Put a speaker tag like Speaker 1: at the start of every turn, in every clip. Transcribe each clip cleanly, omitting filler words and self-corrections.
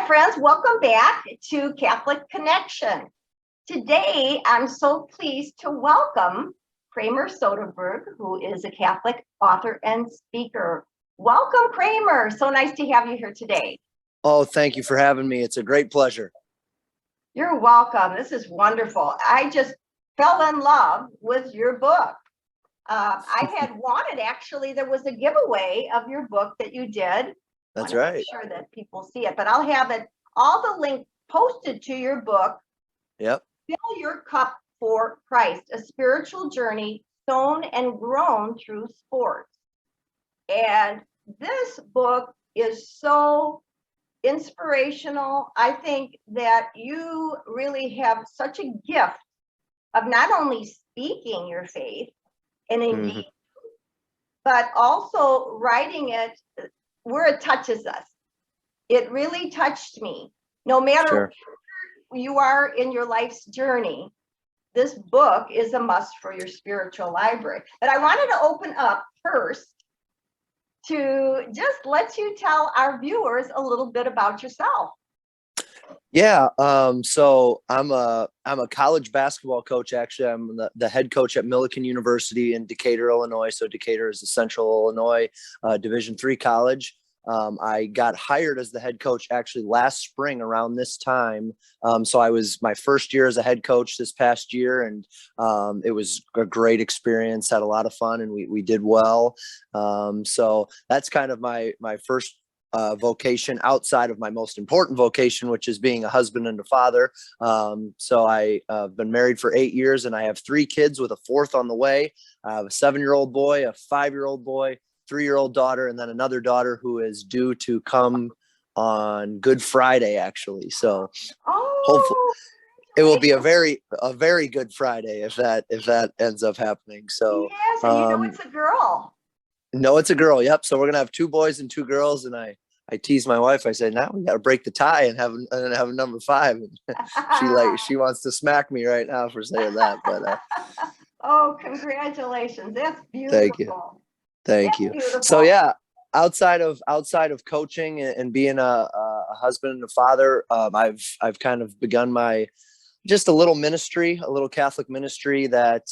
Speaker 1: my friends, welcome back to Catholic Connection. Today, I'm so pleased to welcome Kramer Soderberg, who is a Catholic author and speaker. Welcome, Kramer. So nice to have you here today.
Speaker 2: Oh, thank you for having me. It's a great pleasure.
Speaker 1: You're welcome. This is wonderful. I just fell in love with your book. I had wanted, actually, there was a giveaway of your book that you did.
Speaker 2: That's right.
Speaker 1: Make sure that people see it, but I'll have it, all the link posted to your book.
Speaker 2: Yep.
Speaker 1: Fill Your Cup for Christ, a spiritual journey sown and grown through sports. And this book is so inspirational. I think that you really have such a gift of not only speaking your faith and engaging, but also writing it where it touches us. It really touched me. No matter where you are in your life's journey, this book is a must for your spiritual library. But I wanted to open up first to just let you tell our viewers a little bit about yourself.
Speaker 2: Yeah. So I'm a college basketball coach. Actually, I'm the head coach at Millikan University in Decatur, Illinois. So Decatur is a Central Illinois Division III college. I got hired as the head coach actually last spring around this time. So I was my first year as a head coach this past year, and it was a great experience, had a lot of fun, and we did well. So that's kind of my first vocation outside of my most important vocation, which is being a husband and a father. So I've been married for 8 years, and I have 3 kids with a 4th on the way. I have a 7-year-old boy, a 5-year-old boy, 3-year-old daughter, and then another daughter who is due to come on Good Friday, actually. So hopefully it will be a very good Friday if that ends up happening. So
Speaker 1: yes, and it's a girl.
Speaker 2: No, it's a girl. Yep. So we're gonna have 2 boys and 2 girls, and I tease my wife. I say, now we got to break the tie and have a number 5. And she wants to smack me right now for saying that. But
Speaker 1: oh, congratulations! That's beautiful.
Speaker 2: Thank you.
Speaker 1: Beautiful.
Speaker 2: So yeah, outside of coaching and being a husband and a father, I've kind of begun just a little ministry, a little Catholic ministry that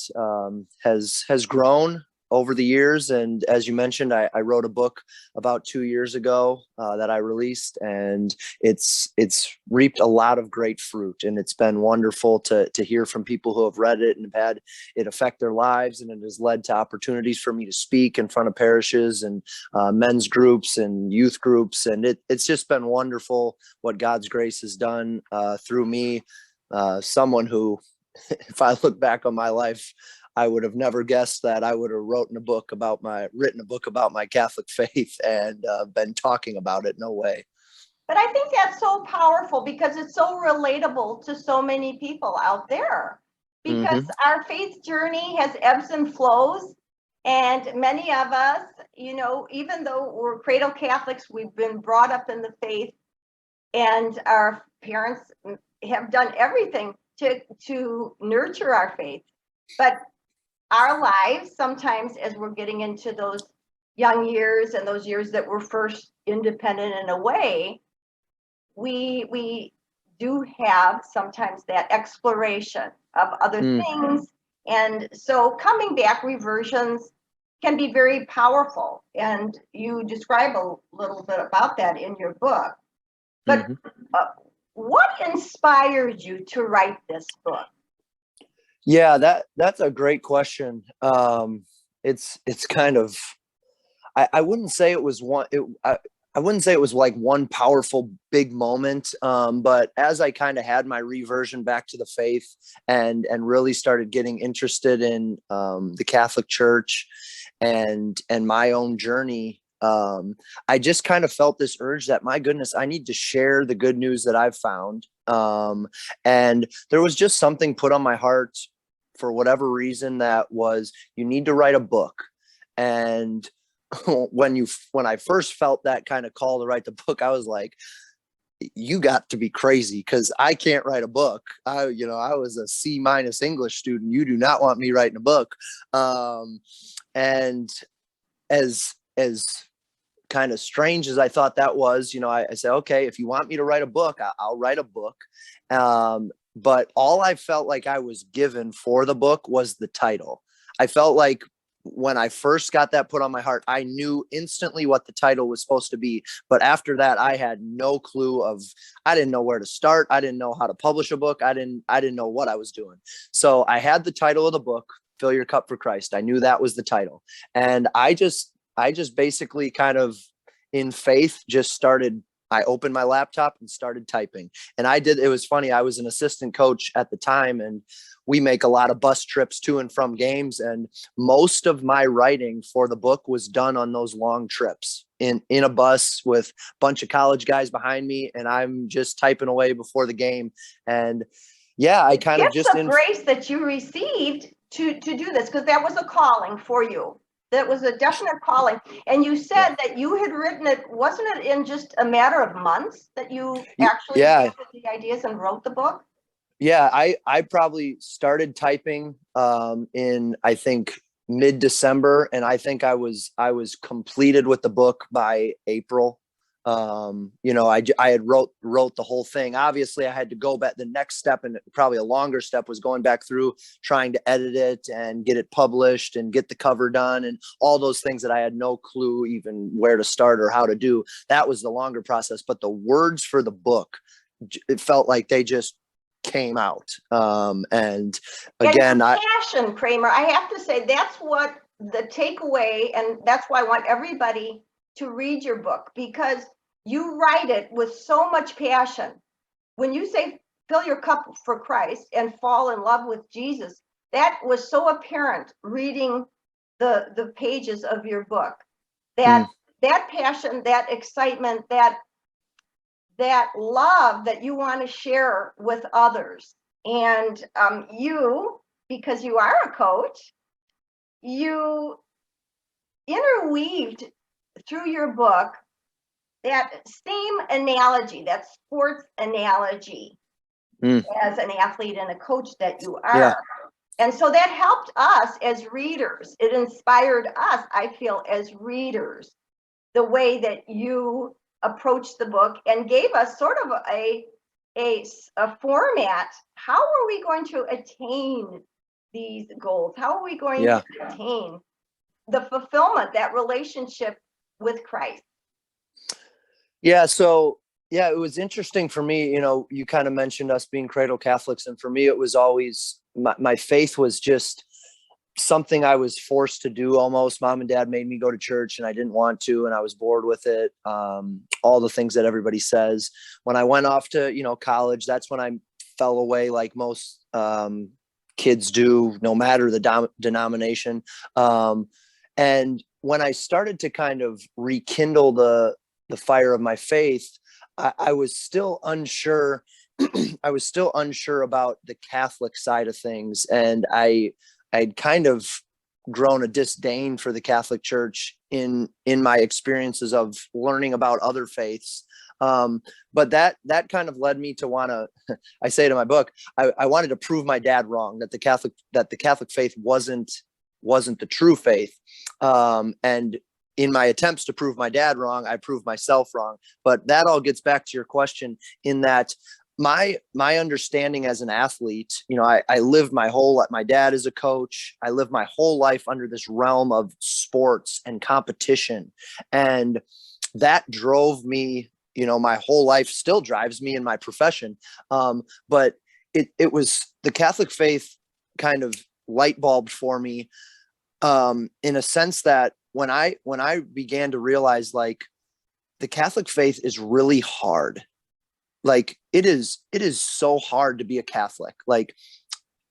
Speaker 2: has grown over the years. And as you mentioned, I wrote a book about 2 years ago that I released, and it's reaped a lot of great fruit. And it's been wonderful to hear from people who have read it and have had it affect their lives. And it has led to opportunities for me to speak in front of parishes and men's groups and youth groups. And it's just been wonderful what God's grace has done through me, someone who, if I look back on my life, I would have never guessed that I would have written a book about my Catholic faith and been talking about it. No way.
Speaker 1: But I think that's so powerful because it's so relatable to so many people out there, because our faith journey has ebbs and flows. And many of us, even though we're cradle Catholics, we've been brought up in the faith, and our parents have done everything to nurture our faith. But our lives, sometimes as we're getting into those young years and those years that we're first independent in a way, we do have sometimes that exploration of other things. And so coming back, reversions can be very powerful. And you describe a little bit about that in your book. But what inspired you to write this book?
Speaker 2: Yeah, that's a great question. It's kind of, I wouldn't say it was I wouldn't say it was like one powerful big moment. But as I kind of had my reversion back to the faith and really started getting interested in the Catholic Church and my own journey, I just kind of felt this urge that, my goodness, I need to share the good news that I've found. And there was just something put on my heart for whatever reason that was, you need to write a book. And when I first felt that kind of call to write the book, I was like, you got to be crazy, because I can't write a book. I was a C- English student. You do not want me writing a book. And as kind of strange as I thought that was, I said, okay, if you want me to write a book, I'll write a book. But all I felt like I was given for the book was the title. I felt like when I first got that put on my heart, I knew instantly what the title was supposed to be. But after that, I had no clue I didn't know where to start. I didn't know how to publish a book. I didn't know what I was doing. So I had the title of the book, Fill Your Cup for Christ. I knew that was the title. And I just basically kind of in faith I opened my laptop and started typing. And it was funny. I was an assistant coach at the time, and we make a lot of bus trips to and from games. And most of my writing for the book was done on those long trips in a bus with a bunch of college guys behind me. And I'm just typing away before the game. And yeah, I kind of just
Speaker 1: grace that you received to do this, because that was a calling for you. That was a definite calling. And you said that you had written it, wasn't it in just a matter of months that you actually gathered the ideas and wrote the book?
Speaker 2: Yeah, I probably started typing in, I think, mid-December, and I think I was completed with the book by April. I had wrote the whole thing. Obviously I had to go back. The next step, and probably a longer step, was going back through trying to edit it and get it published and get the cover done and all those things that I had no clue even where to start or how to do. That was the longer process. But the words for the book, it felt like they just came out. And again,
Speaker 1: passion, Kramer, I have to say that's what the takeaway, and that's why I want everybody to read your book, because you write it with so much passion. When you say fill your cup for Christ and fall in love with Jesus, that was so apparent reading the pages of your book. That passion, that excitement, that love that you want to share with others. And you, because you are a coach, you interweaved through your book that same analogy, that sports analogy, as an athlete and a coach that you are. Yeah. And so that helped us as readers. It inspired us, I feel, as readers, the way that you approached the book and gave us sort of a format. How are we going to attain these goals? How are we going to attain the fulfillment, that relationship with Christ?
Speaker 2: Yeah. So, it was interesting for me. You kind of mentioned us being cradle Catholics. And for me, it was always, my faith was just something I was forced to do almost. Mom and dad made me go to church and I didn't want to, and I was bored with it. All the things that everybody says. When I went off to, college, that's when I fell away like most kids do, no matter the denomination. And when I started to kind of rekindle the fire of my faith, I was still unsure. I was still unsure about the Catholic side of things. And I'd kind of grown a disdain for the Catholic Church in my experiences of learning about other faiths. But that kind of led me to I say to my book, I wanted to prove my dad wrong, that the Catholic faith wasn't the true faith. And in my attempts to prove my dad wrong, I proved myself wrong. But that all gets back to your question, in that my understanding as an athlete, I lived my dad is a coach. I lived my whole life under this realm of sports and competition. And that drove me, my whole life, still drives me in my profession. But it was the Catholic faith kind of light bulbed for me, in a sense that when I began to realize, like, the Catholic faith is really hard. Like, it is so hard to be a Catholic. Like,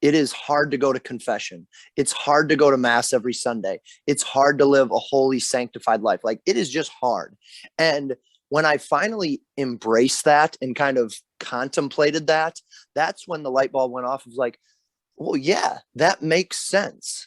Speaker 2: it is hard to go to confession. It's hard to go to mass every Sunday. It's hard to live a holy, sanctified life. Like, it is just hard. And when I finally embraced that and kind of contemplated that, that's when the light bulb went off. It was like, well, yeah, that makes sense.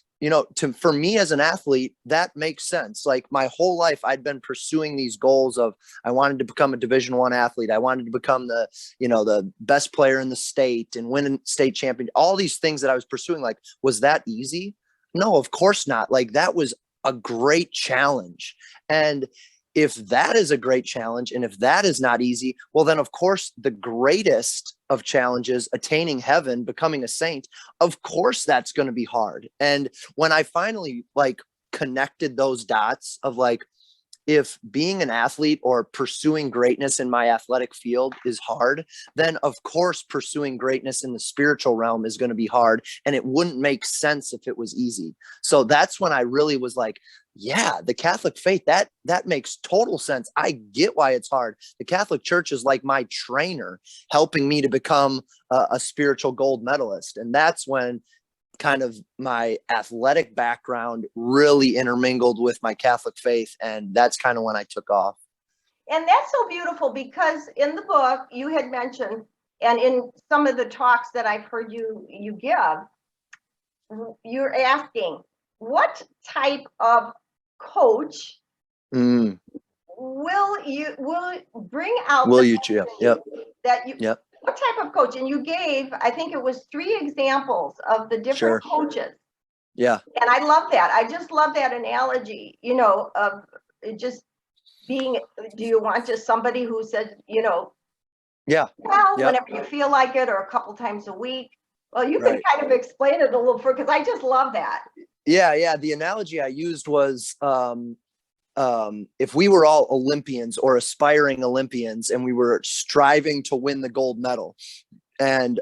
Speaker 2: For me as an athlete, that makes sense. Like, my whole life, I'd been pursuing these goals of, I wanted to become a Division I athlete. I wanted to become the best player in the state and win a state champion. All these things that I was pursuing, like, was that easy? No, of course not. Like, that was a great challenge. And if that is a great challenge, and if that is not easy, well, then of course the greatest of challenges, attaining heaven, becoming a saint, of course that's going to be hard. And when I finally like connected those dots of like, if being an athlete or pursuing greatness in my athletic field is hard, then of course pursuing greatness in the spiritual realm is going to be hard. And it wouldn't make sense if it was easy. So that's when I really was like, yeah, the Catholic faith, that makes total sense. I get why it's hard. The Catholic Church is like my trainer, helping me to become a spiritual gold medalist. And that's when kind of my athletic background really intermingled with my Catholic faith. And that's kind of when I took off.
Speaker 1: And that's so beautiful, because in the book you had mentioned, and in some of the talks that I've heard you give, you're asking, what type of coach will bring out
Speaker 2: will
Speaker 1: the
Speaker 2: you yep
Speaker 1: that you
Speaker 2: yep
Speaker 1: what type of coach? And you gave, I think it was 3 examples of the different
Speaker 2: Sure.
Speaker 1: coaches.
Speaker 2: Yeah.
Speaker 1: And I love that. I just love that analogy, of just being, do you want just somebody who said,
Speaker 2: Yeah.
Speaker 1: well,
Speaker 2: Yep.
Speaker 1: whenever you feel like it, or a couple times a week? Well, you can
Speaker 2: Right.
Speaker 1: kind of explain it a little further, because I just love that.
Speaker 2: Yeah. The analogy I used was, if we were all Olympians or aspiring Olympians and we were striving to win the gold medal, and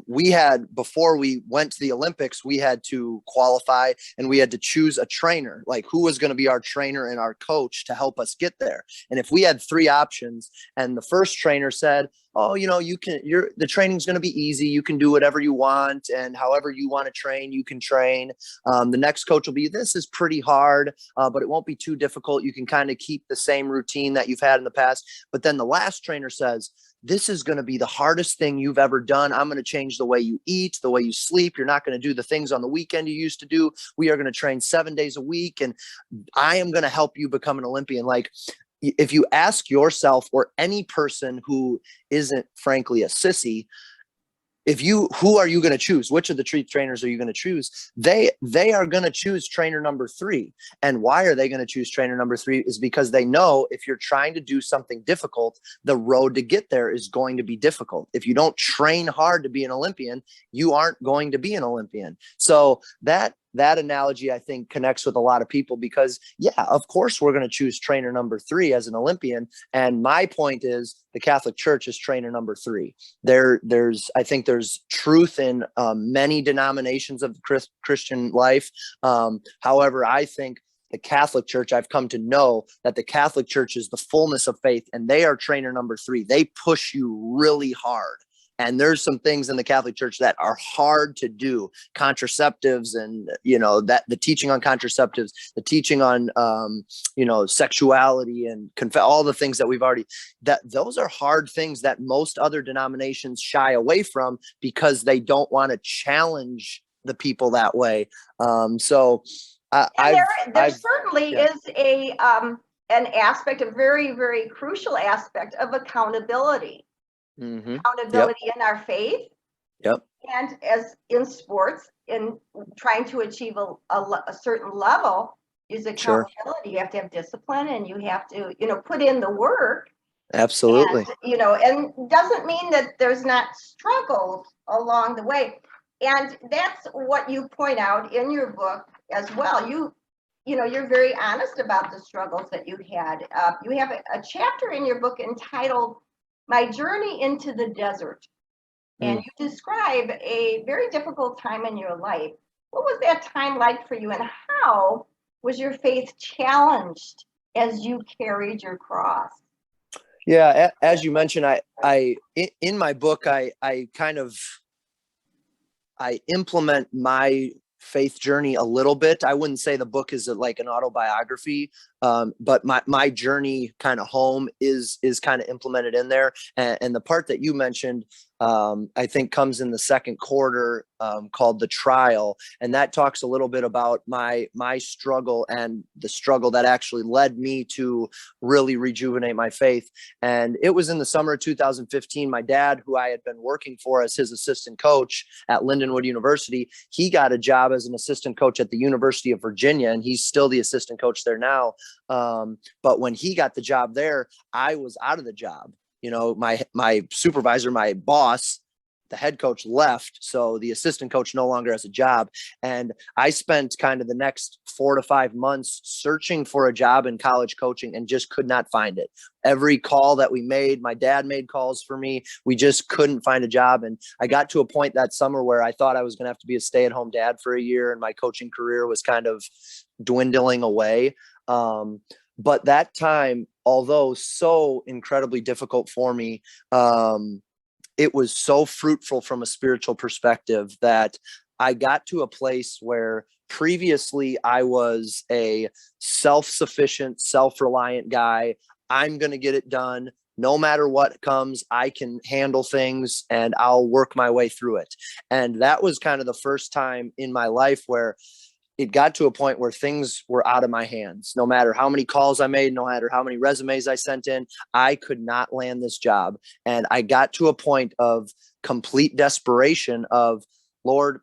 Speaker 2: we had, before we went to the Olympics, we had to qualify and we had to choose a trainer, like who was going to be our trainer and our coach to help us get there. And if we had 3 options and the first trainer said, oh, the training's going to be easy. You can do whatever you want. And however you want to train, you can train. The next coach will be, this is pretty hard, but it won't be too difficult. You can kind of keep the same routine that you've had in the past. But then the last trainer says, this is going to be the hardest thing you've ever done. I'm going to change the way you eat, the way you sleep. You're not going to do the things on the weekend you used to do. We are going to train 7 days a week, and I am going to help you become an Olympian. Like, if you ask yourself, or any person who isn't frankly a sissy, who are you going to choose? Which of the 3 trainers are you going to choose? They are going to choose trainer number 3. And why are they going to choose trainer number 3? Is because they know if you're trying to do something difficult, the road to get there is going to be difficult. If you don't train hard to be an Olympian, you aren't going to be an Olympian. So that analogy, I think, connects with a lot of people, because yeah, of course we're going to choose trainer number 3 as an Olympian. And my point is, the Catholic Church is trainer number 3. I think there's truth in many denominations of the Christian life. However, I think the Catholic Church, I've come to know that the Catholic Church is the fullness of faith, and they are trainer number 3. They push you really hard. And there's some things in the Catholic Church that are hard to do, contraceptives, and, that the teaching on contraceptives, the teaching on, sexuality and all the things that we've already, that those are hard things that most other denominations shy away from, because they don't want to challenge the people that way. So
Speaker 1: there certainly is an aspect, a very, very crucial aspect of accountability. Accountability
Speaker 2: Yep.
Speaker 1: in our faith.
Speaker 2: Yep.
Speaker 1: And as in sports, in trying to achieve a certain level, is accountability. Sure. You have to have discipline, and you have to, put in the work.
Speaker 2: Absolutely.
Speaker 1: And, and doesn't mean that there's not struggles along the way. And that's what you point out in your book as well. You're very honest about the struggles that you had. You have a chapter in your book entitled My Journey into the Desert. And you describe a very difficult time in your life. What was that time like for you, and how was your faith challenged as you carried your cross?
Speaker 2: Yeah, as you mentioned, I in my book, I implement my faith journey a little bit. I wouldn't say the book is like an autobiography, but my journey kind of home is kind of implemented in there. And the part that you mentioned, I think, comes in the second quarter, called The Trial. And that talks a little bit about my struggle, and the struggle that actually led me to really rejuvenate my faith. And it was in the summer of 2015. My dad, who I had been working for as his assistant coach at Lindenwood University, he got a job as an assistant coach at the University of Virginia, and he's still the assistant coach there now. But when he got the job there, I was out of the job. You know, my supervisor, my boss, the head coach left. So the assistant coach no longer has a job. And I spent kind of the next 4 to 5 months searching for a job in college coaching and just could not find it. Every call that we made, my dad made calls for me. We just couldn't find a job. And I got to a point that summer where I thought I was going to have to be a stay-at-home dad for a year. And my coaching career was kind of dwindling away. But that time, although so incredibly difficult for me, it was so fruitful from a spiritual perspective that I got to a place where previously I was a self-sufficient, self-reliant guy. I'm going to get it done. No matter what comes, I can handle things and I'll work my way through it. And that was kind of the first time in my life where it got to a point where things were out of my hands. No matter how many calls I made, no matter how many resumes I sent in, I could not land this job. And I got to a point of complete desperation of, Lord,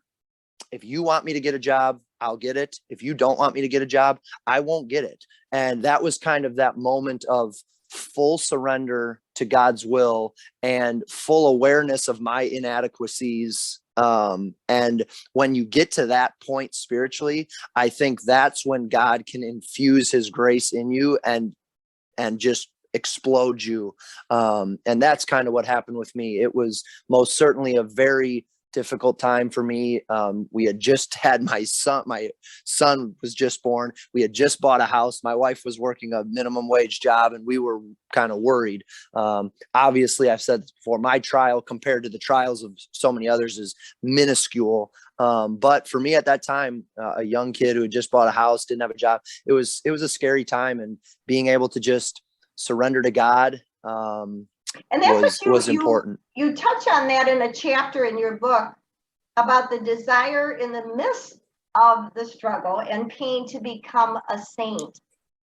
Speaker 2: if you want me to get a job, I'll get it. If you don't want me to get a job, I won't get it. And that was kind of that moment of full surrender to God's will and full awareness of my inadequacies. And when you get to that point spiritually, I think that's when God can infuse his grace in you and just explode you. And that's kind of what happened with me. It was most certainly a very difficult time for me. We had just had my son was just born. We had just bought a house. My wife was working a minimum wage job and we were kind of worried. Obviously, I've said this before, my trial compared to the trials of so many others is minuscule. But for me at that time, a young kid who had just bought a house, didn't have a job, it was a scary time, and being able to just surrender to God,
Speaker 1: and that's
Speaker 2: was important.
Speaker 1: You touch on that in a chapter in your book about the desire in the midst of the struggle and pain to become a saint.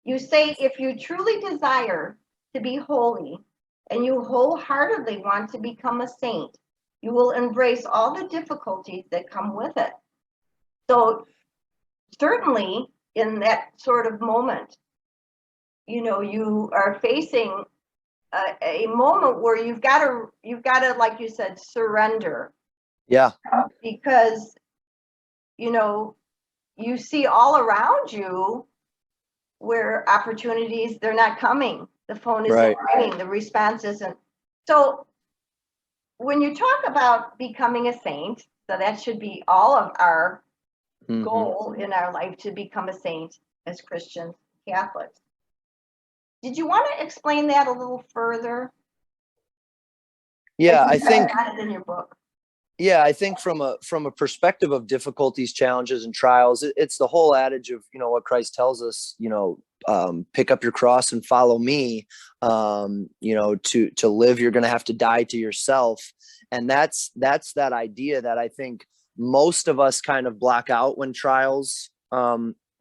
Speaker 1: You say, if you truly desire to be holy and you wholeheartedly want to become a saint, you will embrace all the difficulties that come with it. So certainly in that sort of moment, you know, you are facing a moment where you've got to, like you said, surrender.
Speaker 2: Yeah.
Speaker 1: Because, you know, you see all around you where opportunities, they're not coming. The phone isn't ringing, the response isn't. So when you talk about becoming a saint, so that should be all of our goal in our life, to become a saint as Christians, Catholics. Did you want to explain that a little further?
Speaker 2: Yeah, I think
Speaker 1: it in your book.
Speaker 2: Yeah, I think from a perspective of difficulties, challenges, and trials, it's the whole adage of, you know, what Christ tells us, you know, pick up your cross and follow me. You know, to live, you're going to have to die to yourself. And that's that idea that I think most of us kind of block out when trials,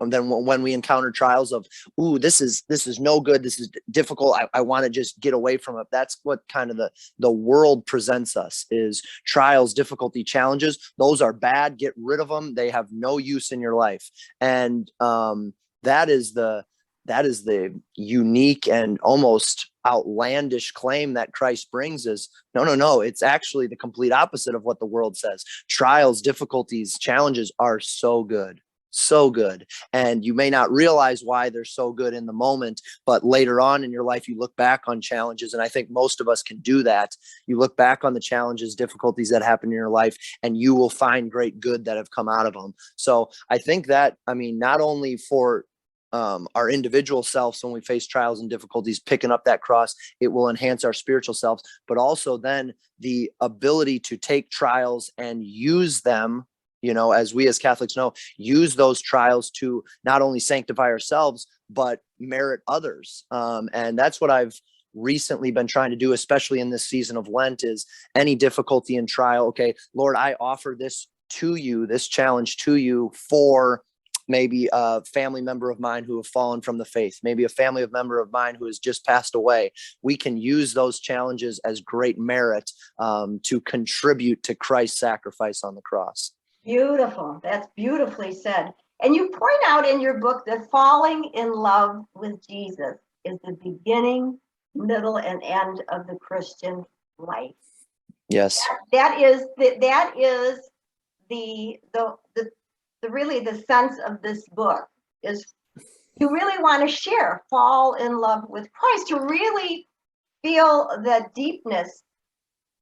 Speaker 2: and then when we encounter trials of, ooh, this is no good, this is difficult, I want to just get away from it. That's what kind of the world presents us, is trials, difficulty, challenges. Those are bad. Get rid of them. They have no use in your life. And that is the unique and almost outlandish claim that Christ brings, is no, it's actually the complete opposite of what the world says. Trials, difficulties, challenges are so good. So good. And you may not realize why they're so good in the moment, but later on in your life, you look back on challenges. And I think most of us can do that. You look back on the challenges, difficulties that happen in your life, and you will find great good that have come out of them. So I think that, I mean, not only for our individual selves, when we face trials and difficulties, picking up that cross, it will enhance our spiritual selves, but also then the ability to take trials and use them, you know, as we as Catholics know, use those trials to not only sanctify ourselves, but merit others. And that's what I've recently been trying to do, especially in this season of Lent, is any difficulty and trial. Okay, Lord, I offer this to you, this challenge to you, for maybe a family member of mine who have fallen from the faith, maybe a family member of mine who has just passed away. We can use those challenges as great merit to contribute to Christ's sacrifice on the cross.
Speaker 1: Beautiful. That's beautifully said. And you point out in your book that falling in love with Jesus is the beginning, middle, and end of the Christian life.
Speaker 2: Yes.
Speaker 1: That is the really the sense of this book is you really want to fall in love with Christ, to really feel the deepness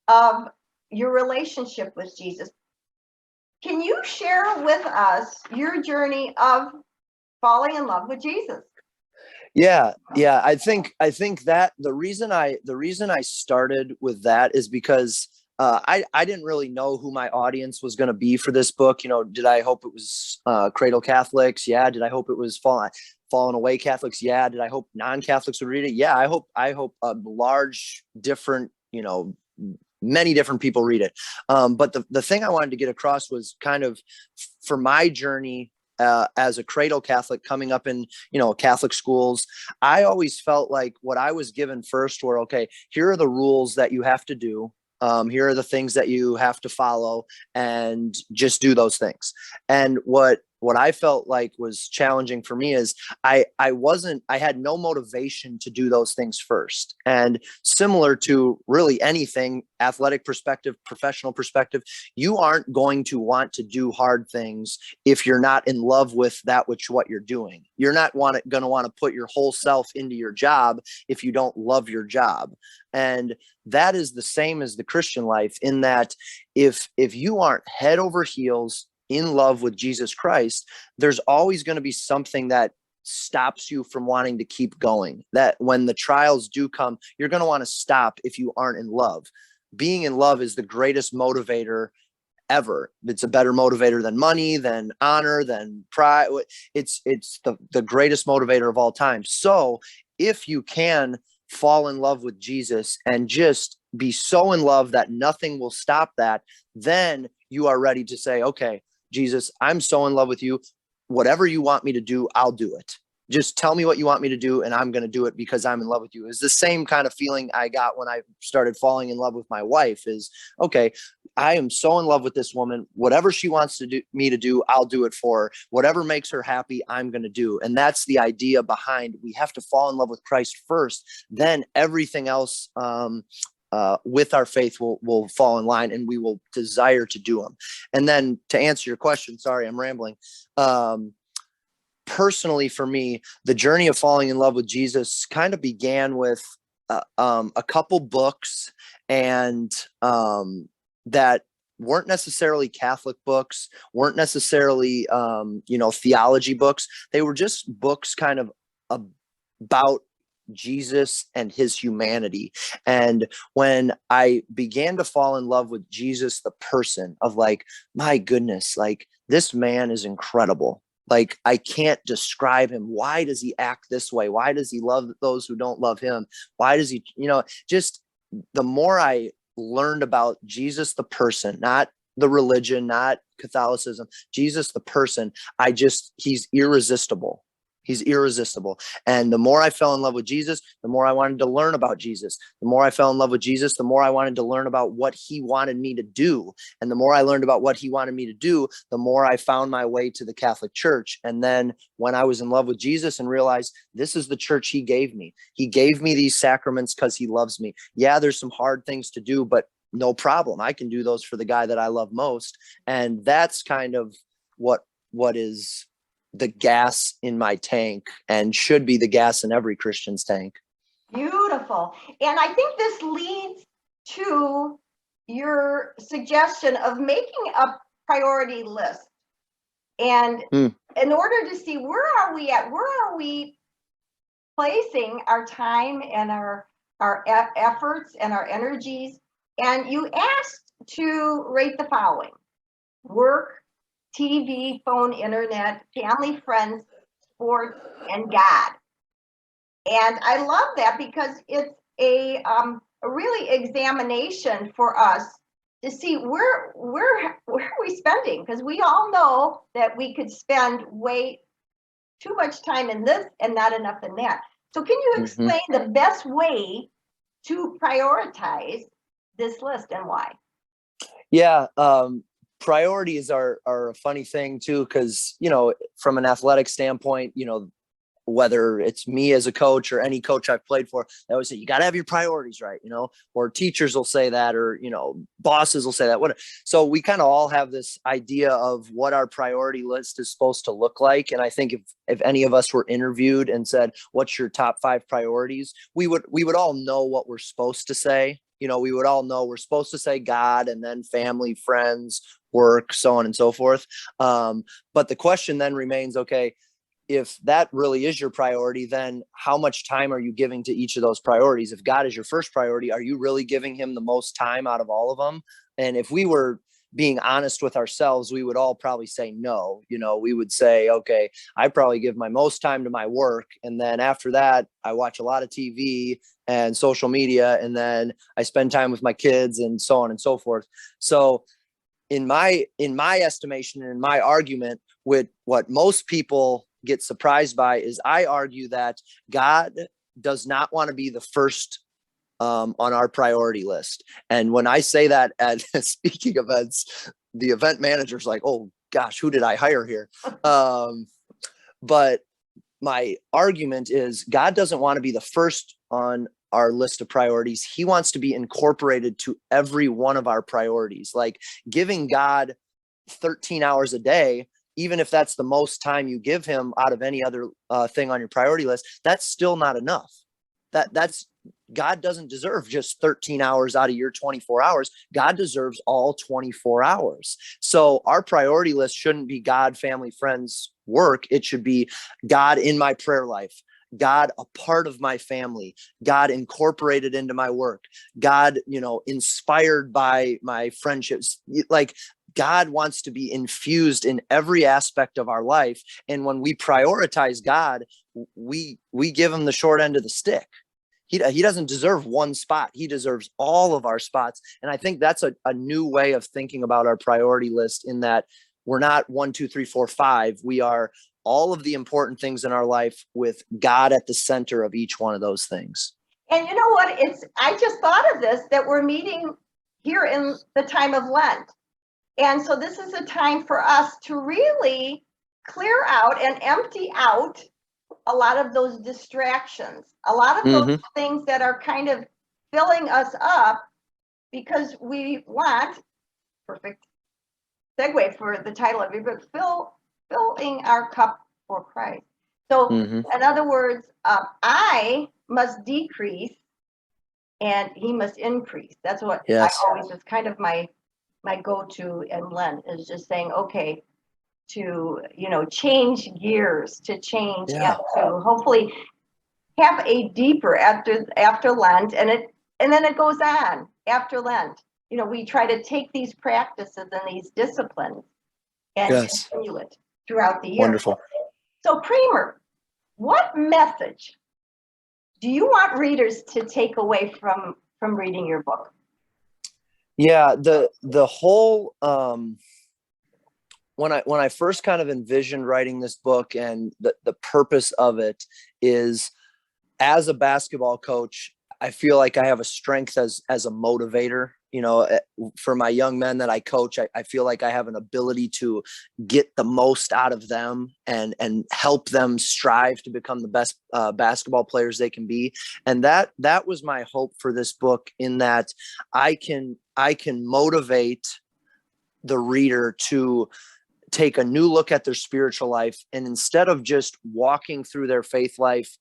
Speaker 1: of your relationship with Jesus. Can you share with us your journey of falling in love with Jesus?
Speaker 2: Yeah. I think that the reason I started with that is because I didn't really know who my audience was going to be for this book. Did I hope it was cradle Catholics? Yeah. Did I hope it was fallen away Catholics? Yeah. Did I hope non-Catholics would read it? Yeah. I hope a large different, many different people read it. But the thing I wanted to get across was kind of for my journey as a cradle Catholic coming up in, Catholic schools. I always felt like what I was given first were, okay, here are the rules that you have to do. Here are the things that you have to follow, and just do those things. And what I felt like was challenging for me is I had no motivation to do those things first. And similar to really anything, athletic perspective, professional perspective, you aren't going to want to do hard things if you're not in love with what you're doing. You're not going to want to put your whole self into your job if you don't love your job. And that is the same as the Christian life, in that if you aren't head over heels in love with Jesus Christ, there's always going to be something that stops you from wanting to keep going. That when the trials do come, you're going to want to stop if you aren't in love. Being in love is the greatest motivator ever. It's a better motivator than money, than honor, than pride. It's the greatest motivator of all time. So if you can fall in love with Jesus and just be so in love that nothing will stop that, then you are ready to say, okay, Jesus, I'm so in love with you. Whatever you want me to do, I'll do it. Just tell me what you want me to do, and I'm going to do it because I'm in love with you. It's the same kind of feeling I got when I started falling in love with my wife. Is, okay, I am so in love with this woman. Whatever she wants me to do, I'll do it for her. Whatever makes her happy, I'm going to do. And that's the idea behind, we have to fall in love with Christ first. Then everything else with our faith will fall in line, and we will desire to do them. And then to answer your question, sorry, I'm rambling. Personally, for me, the journey of falling in love with Jesus kind of began with a couple books, and that weren't necessarily Catholic books, weren't necessarily, theology books. They were just books kind of about Jesus and his humanity. And when I began to fall in love with Jesus, the person, of like, my goodness, like, this man is incredible. Like, I can't describe him. Why does he act this way? Why does he love those who don't love him? Why does he, just the more I learned about Jesus, the person, not the religion, not Catholicism, Jesus, the person, he's irresistible. He's irresistible. And the more I fell in love with Jesus, the more I wanted to learn about Jesus. The more I fell in love with Jesus, the more I wanted to learn about what he wanted me to do. And the more I learned about what he wanted me to do, the more I found my way to the Catholic Church. And then when I was in love with Jesus and realized this is the church he gave me these sacraments because he loves me. Yeah, there's some hard things to do, but no problem. I can do those for the guy that I love most. And that's kind of what is the gas in my tank, and should be the gas in every Christian's tank.
Speaker 1: Beautiful. And I think this leads to your suggestion of making a priority list. And in order to see where are we placing our time and our efforts and our energies. And you asked to rate the following: work, TV, phone, internet, family, friends, sports, and God. And I love that because it's a really examination for us to see where are we spending, because we all know that we could spend way too much time in this and not enough in that. So can you explain the best way to prioritize this list and why?
Speaker 2: Yeah. priorities are a funny thing too, because, you know, from an athletic standpoint, you know, whether it's me as a coach or any coach I've played for, they always say, you got to have your priorities right, you know, or teachers will say that, or, you know, bosses will say that. So we kind of all have this idea of what our priority list is supposed to look like. And I think if any of us were interviewed and said, what's your top 5 priorities? We would all know what we're supposed to say. You know, we would all know we're supposed to say God, and then family, friends, work, so on and so forth. But the question then remains, okay, if that really is your priority, then how much time are you giving to each of those priorities? If God is your first priority, are you really giving him the most time out of all of them? And if we were being honest with ourselves, we would all probably say no. You know, we would say, okay, I probably give my most time to my work. And then after that, I watch a lot of TV and social media. And then I spend time with my kids and so on and so forth. So in my estimation, and in my argument, with what most people get surprised by, is I argue that God does not want to be the first on our priority list. And when I say that at speaking events, the event manager's like, oh gosh, who did I hire here? But my argument is God doesn't want to be the first on our list of priorities. He wants to be incorporated to every one of our priorities. Like giving God 13 hours a day, even if that's the most time you give him out of any other thing on your priority list, that's still not enough. That's God doesn't deserve just 13 hours out of your 24 hours. God deserves all 24 hours. So our priority list shouldn't be God, family, friends, work. It should be God in my prayer life, God a part of my family, God incorporated into my work, God, you know, inspired by my friendships. Like God wants to be infused in every aspect of our life. And when we prioritize God, we give him the short end of the stick. He doesn't deserve one spot. He deserves all of our spots. And I think that's a new way of thinking about our priority list, in that we're not 1, 2, 3, 4, 5. We are all of the important things in our life with God at the center of each one of those things.
Speaker 1: And you know what? I just thought of this, that we're meeting here in the time of Lent. And so this is a time for us to really clear out and empty out a lot of those distractions, a lot of those things that are kind of filling us up, because we want, perfect segue for the title of your book, filling our cup for Christ. So in other words, I must decrease and he must increase. That's what I always, is kind of my go-to in Lent, is just saying, okay, to, you know, change gears, to change and to hopefully have a deeper after Lent, and then it goes on after Lent. You know, we try to take these practices and these disciplines and continue it throughout the year.
Speaker 2: Wonderful.
Speaker 1: So Kramer, what message do you want readers to take away from reading your book?
Speaker 2: Yeah, the whole when I first kind of envisioned writing this book, and the purpose of it is, as a basketball coach, I feel like I have a strength as a motivator. You know, for my young men that I coach, I feel like I have an ability to get the most out of them and help them strive to become the best basketball players they can be. And that was my hope for this book, in that I can motivate the reader to take a new look at their spiritual life, and instead of just walking through their faith life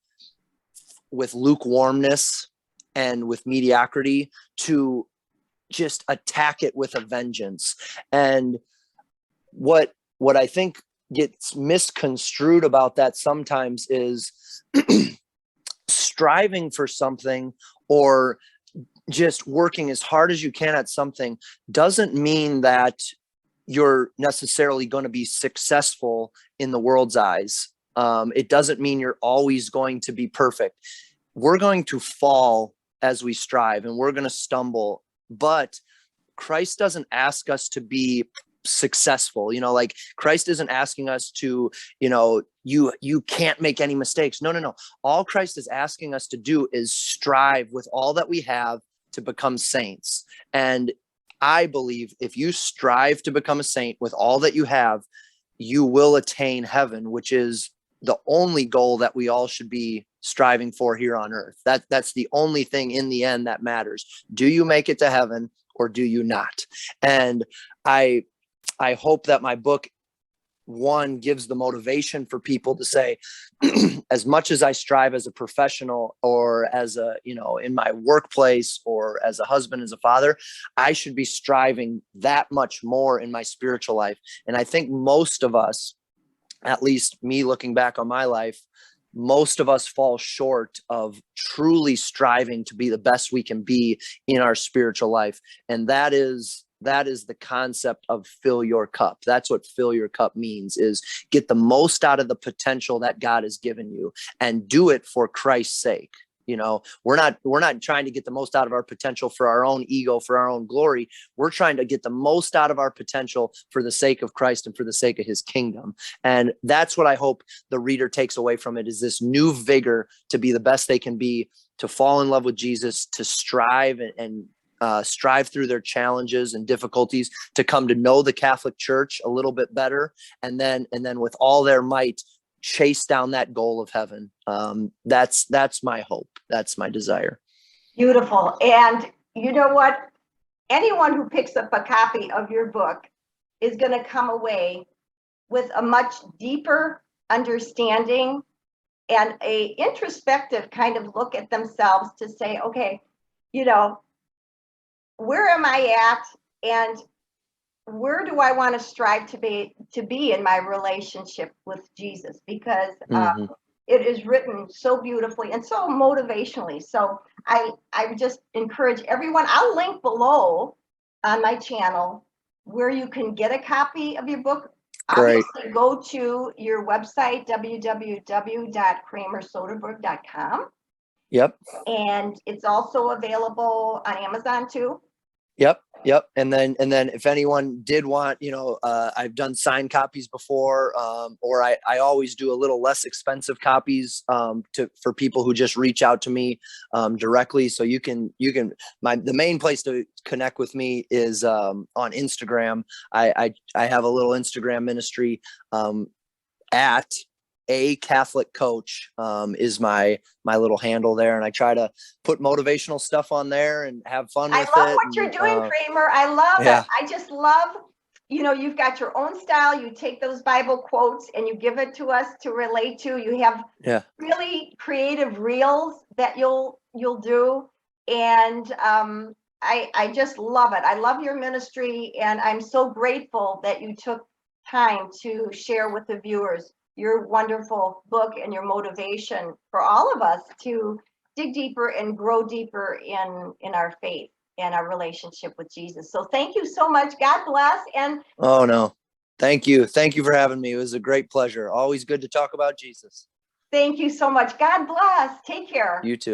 Speaker 2: with lukewarmness and with mediocrity, to just attack it with a vengeance. And what I think gets misconstrued about that sometimes is striving for something, or just working as hard as you can at something, doesn't mean that you're necessarily going to be successful in the world's eyes. It doesn't mean you're always going to be perfect. We're going to fall as we strive, and we're going to stumble, but Christ doesn't ask us to be successful. You know, like Christ isn't asking us to, you know, you can't make any mistakes. No. All Christ is asking us to do is strive with all that we have to become saints. And I believe if you strive to become a saint with all that you have, you will attain heaven, which is the only goal that we all should be striving for here on earth. That's the only thing in the end that matters. Do you make it to heaven or do you not? And I hope that my book, one, gives the motivation for people to say, as much as I strive as a professional or as a, in my workplace or as a husband, as a father, I should be striving that much more in my spiritual life. And I think most of us, at least me looking back on my life, most of us fall short of truly striving to be the best we can be in our spiritual life. And that is the concept of fill your cup. That's what fill your cup means, is get the most out of the potential that God has given you and do it for Christ's sake. We're not trying to get the most out of our potential for our own ego, for our own glory. We're trying to get the most out of our potential for the sake of Christ and for the sake of his kingdom. And that's what I hope the reader takes away from it, is this new vigor to be the best they can be, to fall in love with Jesus, to strive and strive through their challenges and difficulties, to come to know the Catholic Church a little bit better, and then with all their might, chase down that goal of heaven. That's my hope. That's my desire.
Speaker 1: Beautiful. And you know what? Anyone who picks up a copy of your book is going to come away with a much deeper understanding and a introspective kind of look at themselves to say, okay, where am I at? And where do I want to strive to be in my relationship with Jesus? Because it is written so beautifully and so motivationally. So I just encourage everyone. I'll link below on my channel where you can get a copy of your book.
Speaker 2: Great.
Speaker 1: Obviously, go to your website, www.kramersoderberg.com.
Speaker 2: Yep.
Speaker 1: And it's also available on Amazon too.
Speaker 2: Yep. And then if anyone did want, I've done signed copies before, or I always do a little less expensive copies for people who just reach out to me directly. So the main place to connect with me is on Instagram. I have a little Instagram ministry at A Catholic Coach is my little handle there, and I try to put motivational stuff on there and have fun with it.
Speaker 1: I love what you're doing, Kramer. I love it. I just love, you've got your own style. You take those Bible quotes and you give it to us to relate to. You have really creative reels that you'll do, and I just love it. I love your ministry, and I'm so grateful that you took time to share with the viewers your wonderful book and your motivation for all of us to dig deeper and grow deeper in our faith and our relationship with Jesus. So thank you so much. God bless. And
Speaker 2: oh no, thank you for having me. It was a great pleasure. Always good to talk about Jesus.
Speaker 1: Thank you so much. God bless. Take care.
Speaker 2: You too.